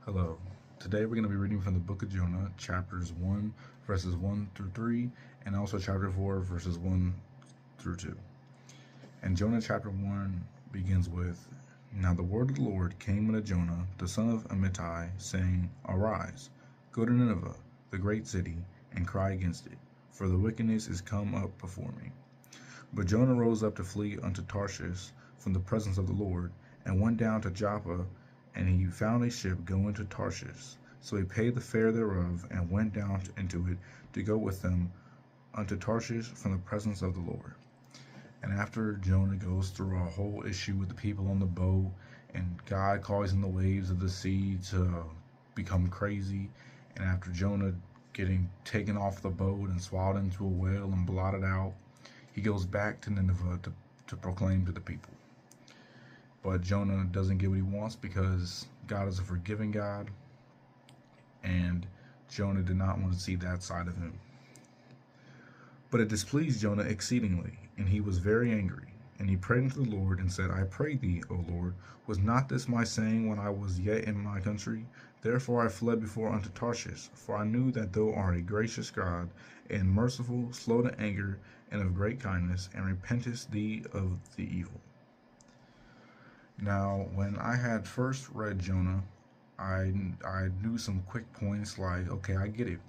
Hello. Today we're going to be reading from the book of Jonah, chapters 1, verses 1 through 3, and also chapter 4, verses 1 through 2. And Jonah chapter 1 begins with, Now the word of the Lord came unto Jonah, the son of Amittai, saying, Arise, go to Nineveh, the great city, and cry against it, for the wickedness is come up before me. But Jonah rose up to flee unto Tarshish from the presence of the Lord, and went down to Joppa, and he found a ship going to Tarshish. So he paid the fare thereof, and went down into it to go with them unto Tarshish from the presence of the Lord. And after Jonah goes through a whole issue with the people on the boat, and God causing the waves of the sea to become crazy, and after Jonah getting taken off the boat and swallowed into a whale and blotted out, he goes back to Nineveh to proclaim to the people. But Jonah doesn't get what he wants because God is a forgiving God, and Jonah did not want to see that side of him. But it displeased Jonah exceedingly, and he was very angry. And he prayed unto the Lord, and said, I pray thee, O Lord, was not this my saying when I was yet in my country? Therefore I fled before unto Tarshish, for I knew that thou art a gracious God, and merciful, slow to anger, and of great kindness, and repentest thee of the evil. Now, when I had first read Jonah, I knew some quick points like, okay, I get it.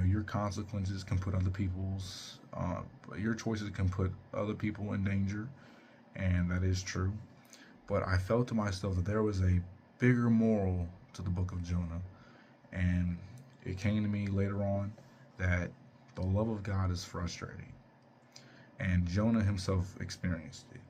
Your consequences can put your choices can put other people in danger, and that is true. But I felt to myself that there was a bigger moral to the book of Jonah, and it came to me later on that the love of God is frustrating, and Jonah himself experienced it.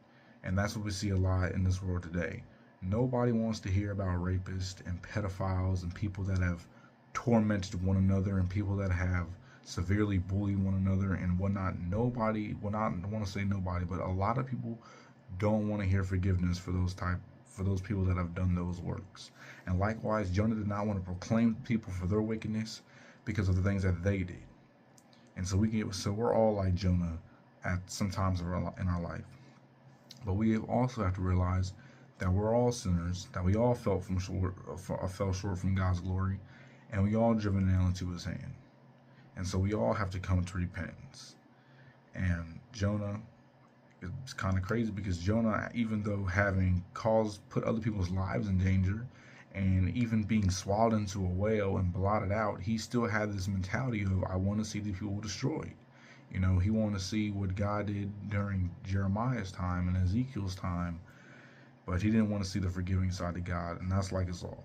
And that's what we see a lot in this world today. Nobody wants to hear about rapists and pedophiles and people that have tormented one another and people that have severely bullied one another and whatnot. Nobody, well, not I want to say nobody, but a lot of people don't want to hear forgiveness for those people that have done those works. And likewise, Jonah did not want to proclaim people for their wickedness because of the things that they did. And so we're all like Jonah at some times in our life. But we also have to realize that we're all sinners, that we all fell short from God's glory, and we all driven a nail into his hand. And so we all have to come to repentance. And Jonah is kind of crazy because Jonah, even though having put other people's lives in danger, and even being swallowed into a whale and blotted out, he still had this mentality of, I want to see the people destroyed. He wanted to see what God did during Jeremiah's time and Ezekiel's time, but he didn't want to see the forgiving side of God, and that's like us all.